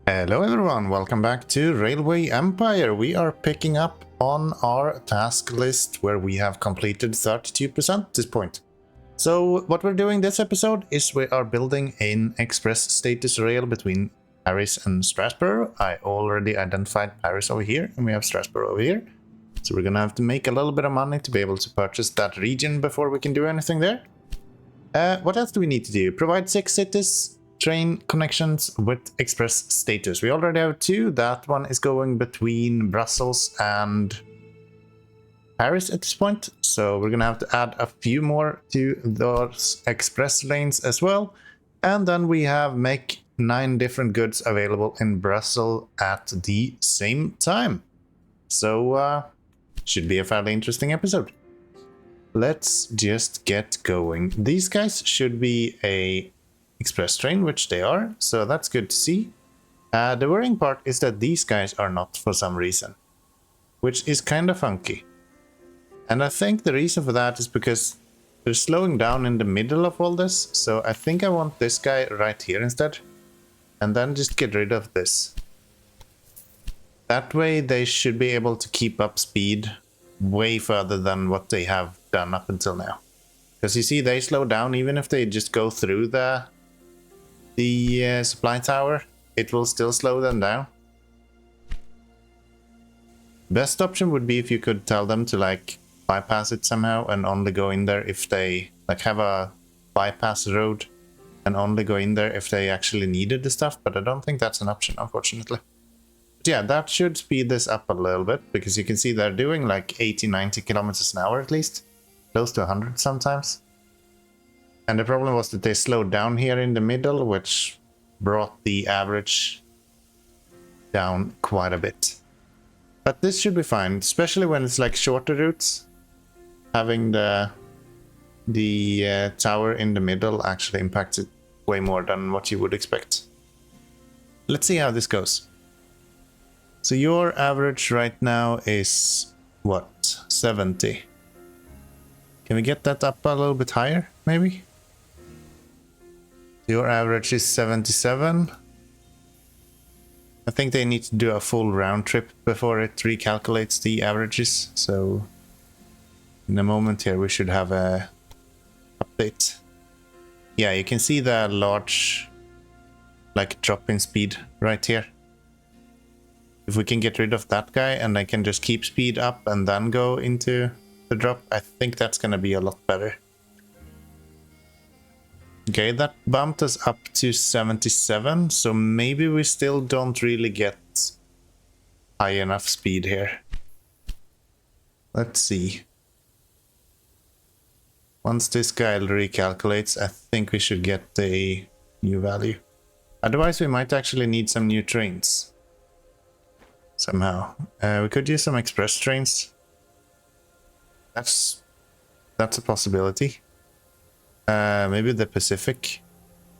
Hello everyone, welcome back to Railway Empire. We are picking up on our task list where we have completed 32% at this point. So what we're doing this episode is we are building an express status rail between Paris and Strasbourg. I already identified Paris over here and we have Strasbourg over here. So we're gonna have to make a little bit of money to be able to purchase that region before we can do anything there. What else do we need to do? Provide 6 cities. Train connections with express status. We already have 2. That one is going between Brussels and Paris at this point. So we're gonna have to add a few more to those express lanes as well. And then we have make 9 different goods available in Brussels at the same time. So should be a fairly interesting episode. Let's just get going. These guys should be a express train, which they are, so that's good to see. The worrying part is that these guys are not for some reason, which is kind of funky. And I think the reason for that is because they're slowing down in the middle of all this, so I think I want this guy right here instead, and then just get rid of this. That way they should be able to keep up speed way further than what they have done up until now. Because you see, they slow down even if they just go through the supply tower, it will still slow them down. Best option would be if you could tell them to like bypass it somehow and only go in there if they like have a bypass road and only go in there if they actually needed the stuff, but I don't think that's an option, unfortunately. But yeah, that should speed this up a little bit because you can see they're doing like 80-90 kilometers an hour at least, close to 100 sometimes. And the problem was that they slowed down here in the middle, which brought the average down quite a bit. But this should be fine, especially when it's like shorter routes. Having the tower in the middle actually impacts it way more than what you would expect. Let's see how this goes. So your average right now is what? 70. Can we get that up a little bit higher, maybe? Your average is 77. I think they need to do a full round trip before it recalculates the averages. So in a moment here we should have a update. Yeah, you can see the large like drop in speed right here. If we can get rid of that guy and I can just keep speed up and then go into the drop, I think that's gonna be a lot better. Okay, that bumped us up to 77, so maybe we still don't really get high enough speed here. Let's see. Once this guy recalculates, I think we should get the new value. Otherwise, we might actually need some new trains. Somehow. We could use some express trains. That's a possibility. Maybe the Pacific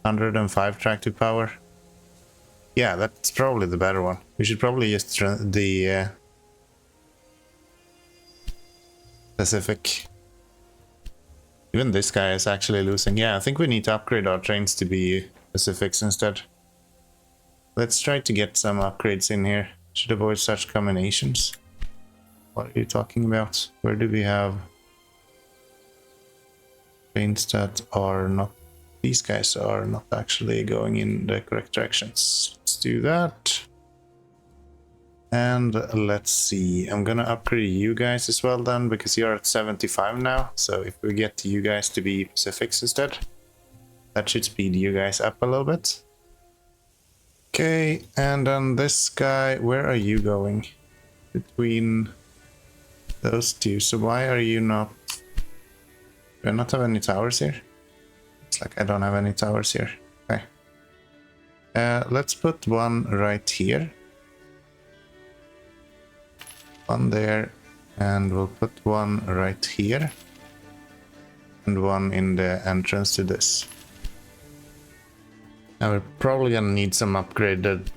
105 tractive power. Yeah, that's probably the better one. We should probably use the Pacific. Even this guy is actually losing. Yeah, I think we need to upgrade our trains to be Pacifics instead. Let's try to get some upgrades in here. Should avoid such combinations. What are you talking about? Where do we have trains that are not, these guys are not actually going in the correct directions. Let's do that. And let's see, I'm gonna upgrade you guys as well then, because you're at 75 now. So if we get you guys to be Pacifics instead, that should speed you guys up a little bit. Okay, and then this guy, where are you going? Between those two, so why are you not... Do I not have any towers here? It's like I don't have any towers here. Okay. Let's put one right here. One there. And we'll put one right here. And one in the entrance to this. Now we're probably gonna need some upgraded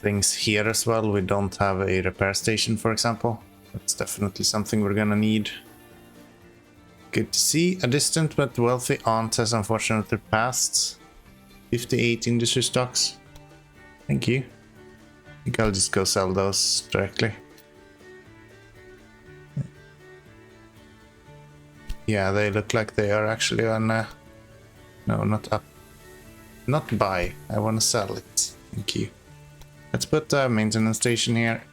things here as well. We don't have a repair station, for example. That's definitely something we're gonna need. Good to see. A distant but wealthy aunt has unfortunately passed. 58 industry stocks. Thank you. think I'll just go sell those directly. Yeah, they look like they are actually on... no, not up. Not buy. I want to sell it. Thank you. Let's put a maintenance station here.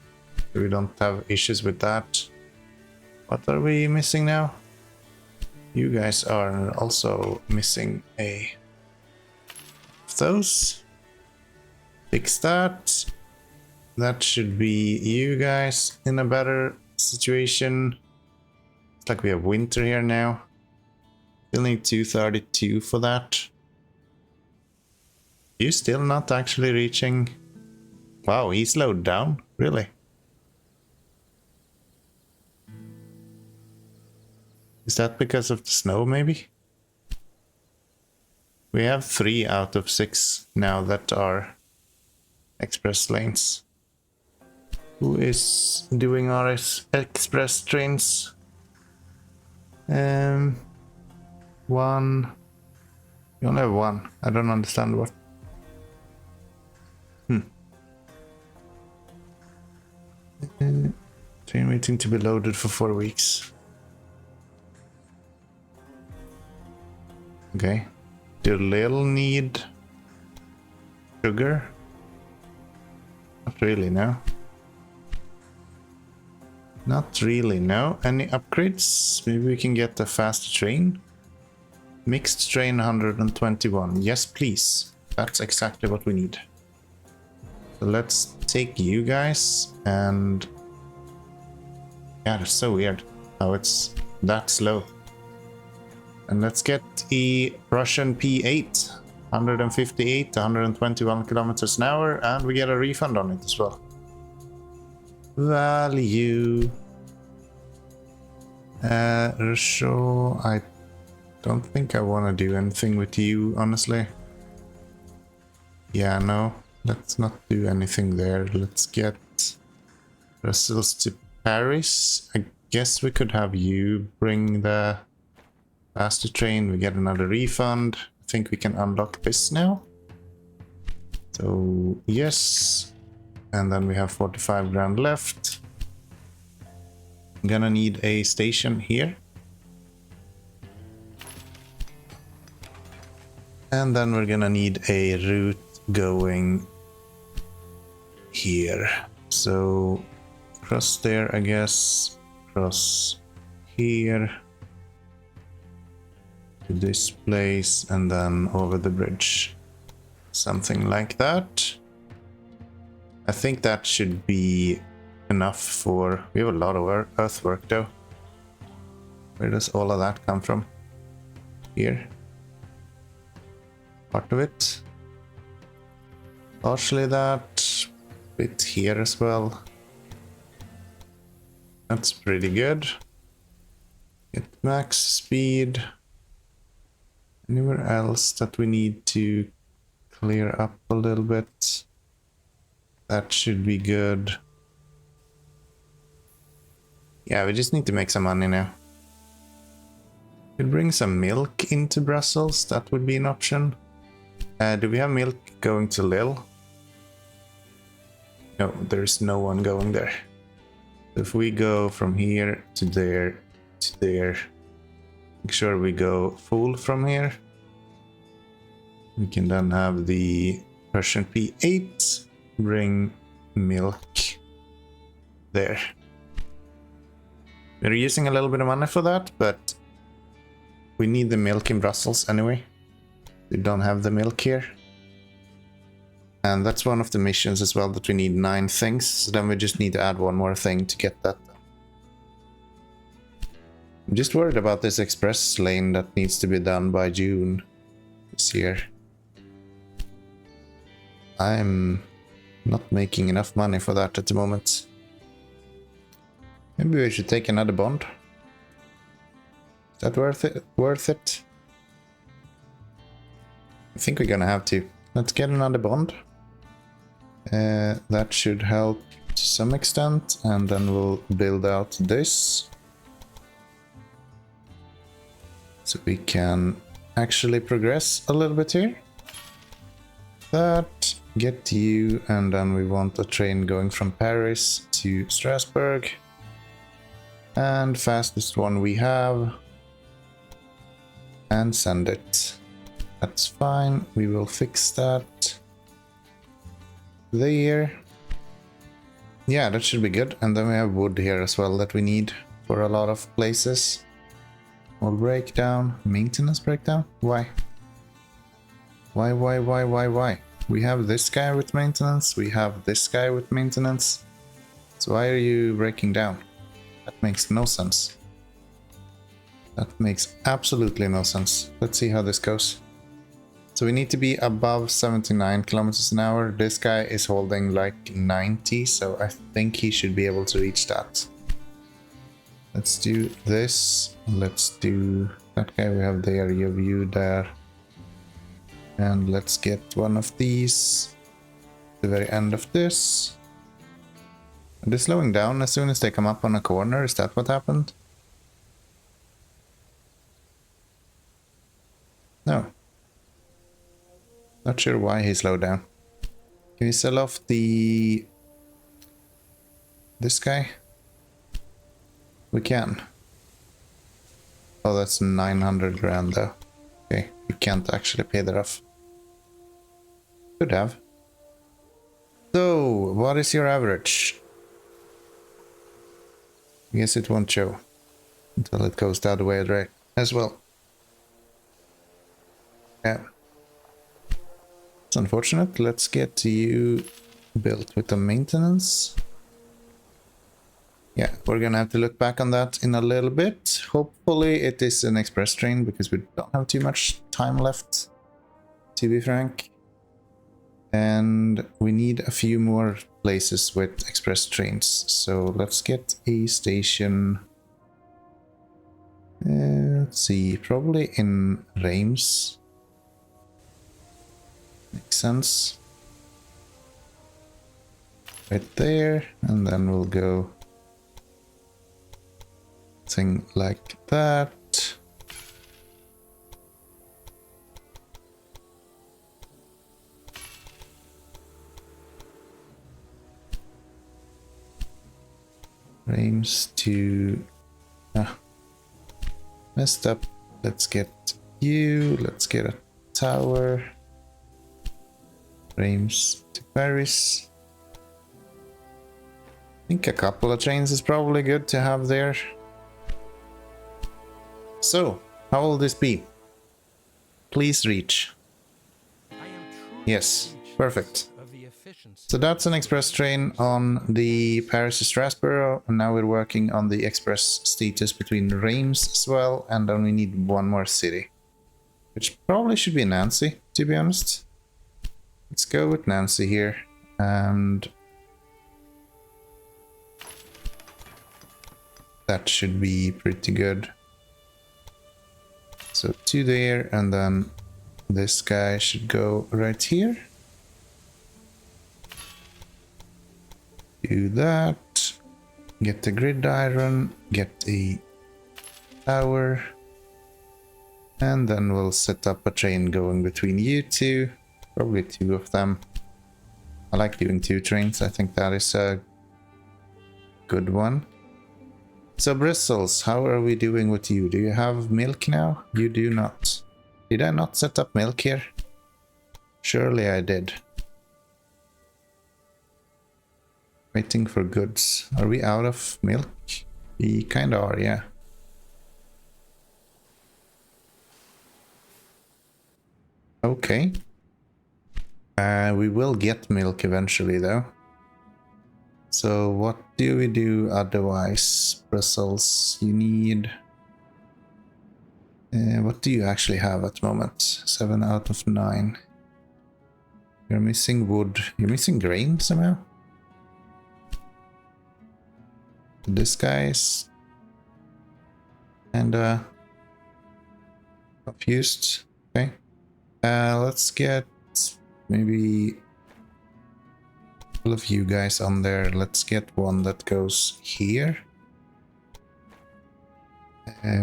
We don't have issues with that. What are we missing now? You guys are also missing a... those. Fix that. That should be you guys in a better situation. It's like we have winter here now. Still need 232 for that. You still not actually reaching... Wow, he slowed down? Really? Is that because of the snow, maybe? We have 3 out of 6 now that are express lanes. Who is doing our express trains? One. You only have 1. I don't understand what. Train waiting to be loaded for 4 weeks. Okay. Do Lil need sugar? Not really, no. Not really, no. Any upgrades? Maybe we can get a faster train? Mixed train 121. Yes, please. That's exactly what we need. So let's take you guys and... Yeah, it's so weird how it's that slow. And let's get the Russian P8. 158, 121 kilometers an hour, and we get a refund on it as well. Value. Sure, I don't think I want to do anything with you, honestly. Yeah, no, let's not do anything there. Let's get Brussels to Paris. I guess we could have you bring the faster train. We get another refund. I think we can unlock this now. So, yes. And then we have 45 grand left. I'm gonna need a station here. And then we're gonna need a route going here. So, cross there, I guess. Cross here. To this place, and then over the bridge. Something like that. I think that should be enough for... We have a lot of earthwork though. Where does all of that come from? Here. Part of it. Partially that. Bit here as well. That's pretty good. Get max speed. Anywhere else that we need to clear up a little bit? That should be good. Yeah, we just need to make some money now. Could bring some milk into Brussels, that would be an option. Do we have milk going to Lille? No, there's no one going there. If we go from here to there to there, make sure we go full from here. We can then have the Persian P8 bring milk there. We're using a little bit of money for that, but we need the milk in Brussels anyway. We don't have the milk here. And that's one of the missions as well, that we need 9 things. So then we just need to add one more thing to get that done. I'm just worried about this express lane that needs to be done by June this year. I'm not making enough money for that at the moment. Maybe we should take another bond. Is that worth it? I think we're gonna have to. Let's get another bond. That should help to some extent, and then we'll build out this. So we can actually progress a little bit here. That, get you, and then we want a train going from Paris to Strasbourg. And fastest one we have. And send it. That's fine, we will fix that. There. Yeah, that should be good. And then we have wood here as well that we need for a lot of places. Well, breakdown, maintenance breakdown? Why? Why? We have this guy with maintenance, we have this guy with maintenance. So why are you breaking down? That makes no sense. That makes absolutely no sense. Let's see how this goes. So we need to be above 79 kilometers an hour. This guy is holding like 90, so I think he should be able to reach that. Let's do this. Let's do that guy we have there, you have you there. And let's get one of these. The very end of this. Are they slowing down as soon as they come up on a corner? Is that what happened? No. Not sure why he slowed down. Can we sell off this guy? We can. Oh, that's 900 grand though. Okay, we can't actually pay that off. Could have. So, what is your average? I guess it won't show until it goes the other way right as well. Yeah. It's unfortunate. Let's get you built with the maintenance. Yeah, we're gonna have to look back on that in a little bit. Hopefully it is an express train because we don't have too much time left, to be frank. And we need a few more places with express trains. So let's get a station. Let's see, probably in Reims. Makes sense. Right there, and then we'll go something like that. Reims to messed up. Let's get you. Let's get a tower. Reims to Paris. I think a couple of trains is probably good to have there. So, how will this be? Please reach. Yes, perfect. So that's an express train on the Paris to Strasbourg, and now we're working on the express status between Reims as well, and then we need one more city, which probably should be Nancy, to be honest. Let's go with Nancy here, and that should be pretty good. So 2 there, and then this guy should go right here. Do that. Get the gridiron, get a tower, and then we'll set up a train going between you two. Probably 2 of them. I like doing 2 trains, I think that is a good one. So Brussels, how are we doing with you? Do you have milk now? You do not. Did I not set up milk here? Surely I did. Waiting for goods. Are we out of milk? We kinda are, yeah. Okay. We will get milk eventually though. So what do we do otherwise? Brussels, you need... what do you actually have at the moment? 7 out of 9. You're missing wood. You're missing grain somehow? This guy's... and confused. Okay. Let's get maybe all of you guys on there. Let's get one that goes here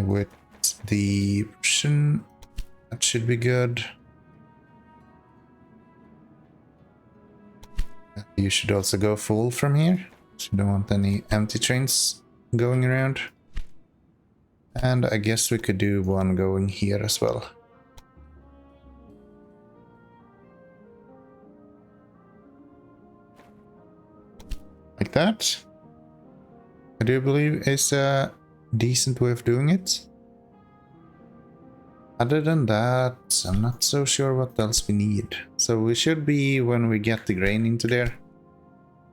with the option. That should be good. You should also go full from here. So you don't want any empty trains going around. And I guess we could do one going here as well. Like that. I do believe is a decent way of doing it. Other than that, I'm not so sure what else we need. So we should be, when we get the grain into there,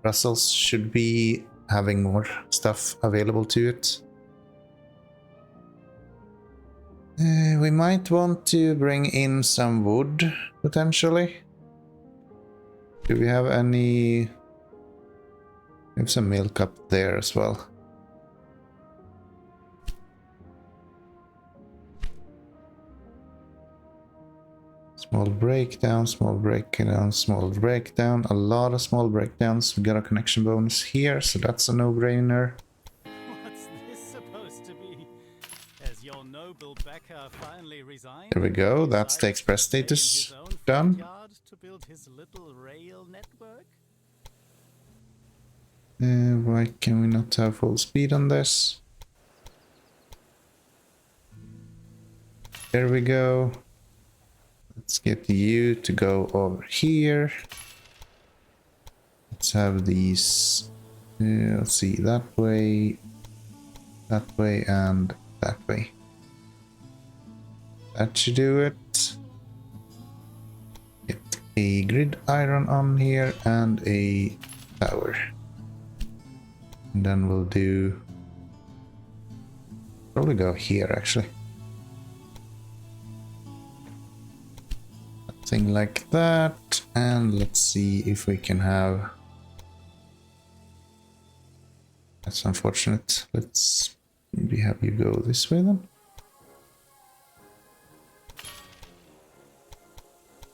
Brussels should be having more stuff available to it. We might want to bring in some wood, potentially. Do we have any... We have some milk up there as well. Small breakdown, small breakdown, small breakdown. A lot of small breakdowns. We got a connection bonus here, so that's a no-brainer. What's this supposed to be? Has your noble Becker finally resigned? There we go. That's the express status done. To build his little rail network? Why can we not have full speed on this? There we go. Let's get you to go over here. Let's have these, let's see, that way, and that way. That should do it. Get a grid iron on here and a tower. And then we'll do, probably go here actually. Something like that, and let's see if we can have... That's unfortunate. Let's maybe have you go this way then.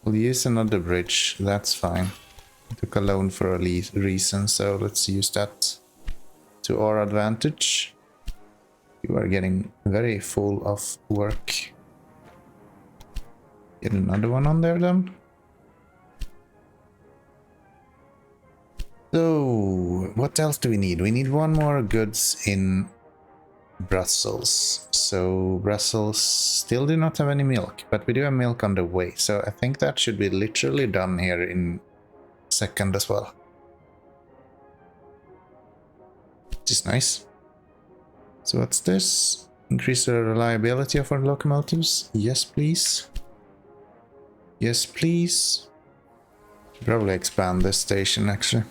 We'll use another bridge, that's fine. We took a loan for a reason, so let's use that to our advantage. You are getting very full of work. Get another one on there then. So, what else do we need? We need one more goods in Brussels. So, Brussels still do not have any milk, but we do have milk on the way. So, I think that should be literally done here in a second as well. Which is nice. So, what's this? Increase the reliability of our locomotives? Yes, please. Yes, please. Should probably expand this station, actually.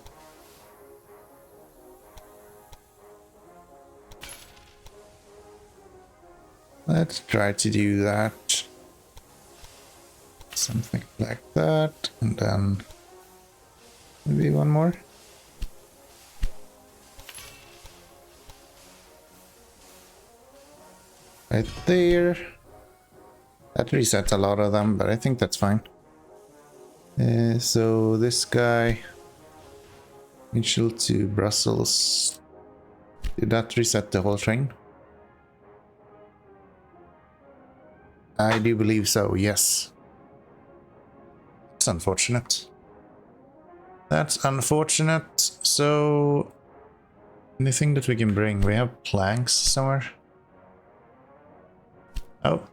Let's try to do that. Something like that. And then maybe one more. Right there. That resets a lot of them, but I think that's fine. So this guy, Mitchell to Brussels. Did that reset the whole train? I do believe so, yes. That's unfortunate. That's unfortunate. So, anything that we can bring? We have planks somewhere. Oh.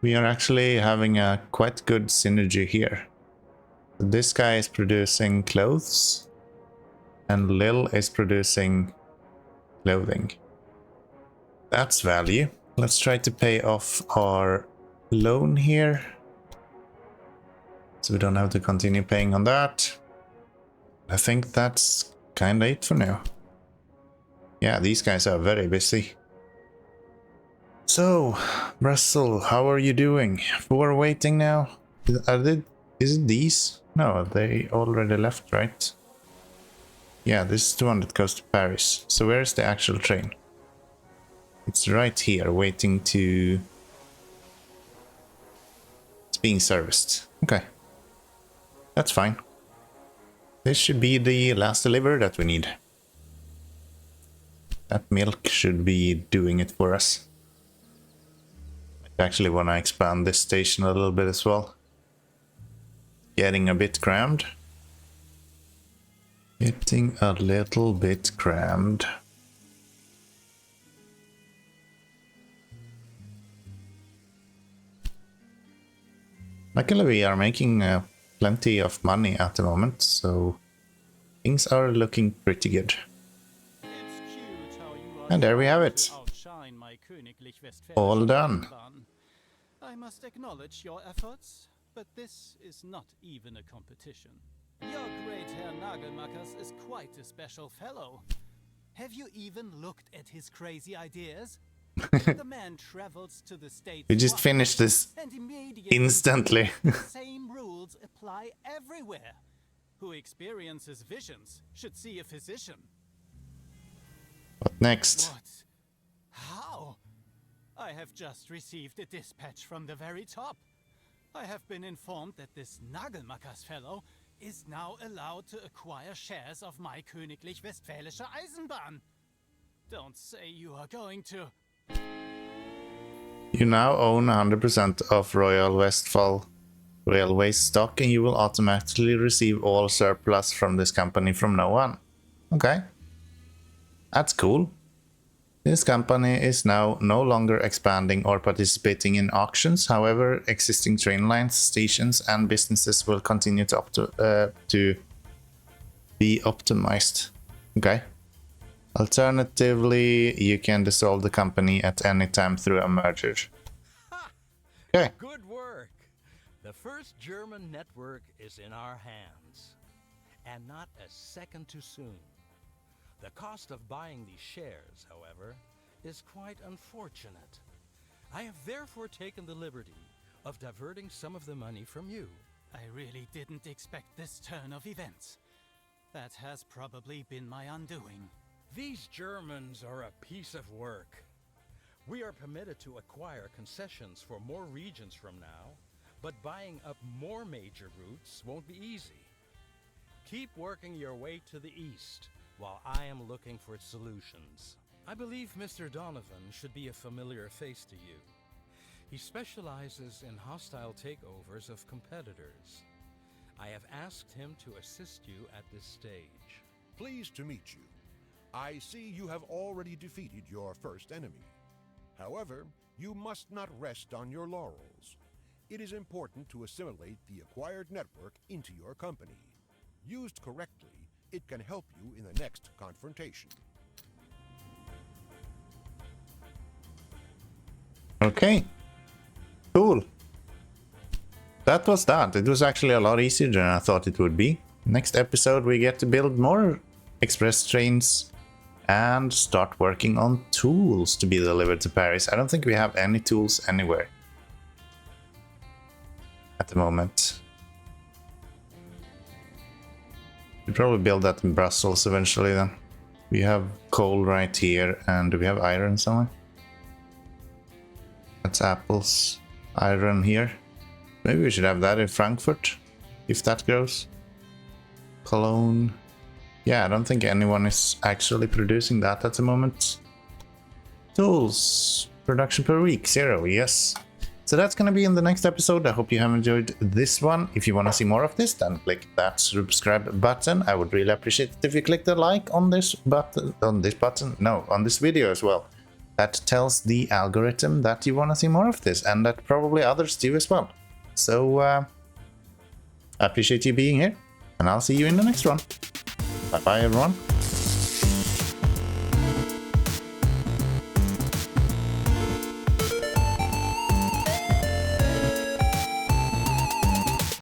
We are actually having a quite good synergy here. This guy is producing clothes, and Lil is producing clothing. That's value. Let's try to pay off our loan here, so we don't have to continue paying on that. I think that's kinda it for now. Yeah, these guys are very busy. So, Brussels, how are you doing? 4 waiting now. Is it these? No, they already left, right? Yeah, this is the one that goes to Paris. So where's the actual train? It's right here, waiting to... It's being serviced. Okay. That's fine. This should be the last delivery that we need. That milk should be doing it for us. I actually want to expand this station a little bit as well. Getting a bit crammed. Getting a little bit crammed. Luckily we are making plenty of money at the moment, so things are looking pretty good. And there we have it. All done. I must acknowledge your efforts, but this is not even a competition. Your great Herr Nagelmackers is quite a special fellow. Have you even looked at his crazy ideas? The man travels to the States. We just finished this instantly. The same rules apply everywhere. Who experiences visions should see a physician. What next? What? How? I have just received a dispatch from the very top. I have been informed that this Nagelmackers fellow is now allowed to acquire shares of my Königlich Westfälische Eisenbahn. Don't say you are going to... You now own 100% of Royal Westphal Railway stock and you will automatically receive all surplus from this company from now on. Okay. That's cool. This company is now no longer expanding or participating in auctions. However, existing train lines, stations and businesses will continue to be optimized. Okay. Alternatively, you can dissolve the company at any time through a merger. Okay. Good work. The first German network is in our hands. And not a second too soon. The cost of buying these shares, however, is quite unfortunate. I have therefore taken the liberty of diverting some of the money from you. I really didn't expect this turn of events. That has probably been my undoing. These Germans are a piece of work. We are permitted to acquire concessions for more regions from now, but buying up more major routes won't be easy. Keep working your way to the east, while I am looking for solutions. I believe Mr. Donovan should be a familiar face to you. He specializes in hostile takeovers of competitors. I have asked him to assist you at this stage. Pleased to meet you. I see you have already defeated your first enemy. However, you must not rest on your laurels. It is important to assimilate the acquired network into your company. Used correctly, it can help you in the next confrontation. Okay. Cool. That was that. It was actually a lot easier than I thought it would be. Next episode we get to build more express trains and start working on tools to be delivered to Paris. I don't think we have any tools anywhere at the moment. We'll probably build that in Brussels eventually then. We have coal right here, and do we have iron somewhere? That's apples. Iron here. Maybe we should have that in Frankfurt, if that grows. Cologne. Yeah, I don't think anyone is actually producing that at the moment. Tools. Production per week, 0, yes. So that's gonna be in the next episode. I hope you have enjoyed this one. If you want to see more of this, then click that subscribe button. I would really appreciate it if you click the like on this button, on this video as well. That tells the algorithm that you want to see more of this, and that probably others do as well. So I appreciate you being here, and I'll see you in the next one. Bye bye everyone.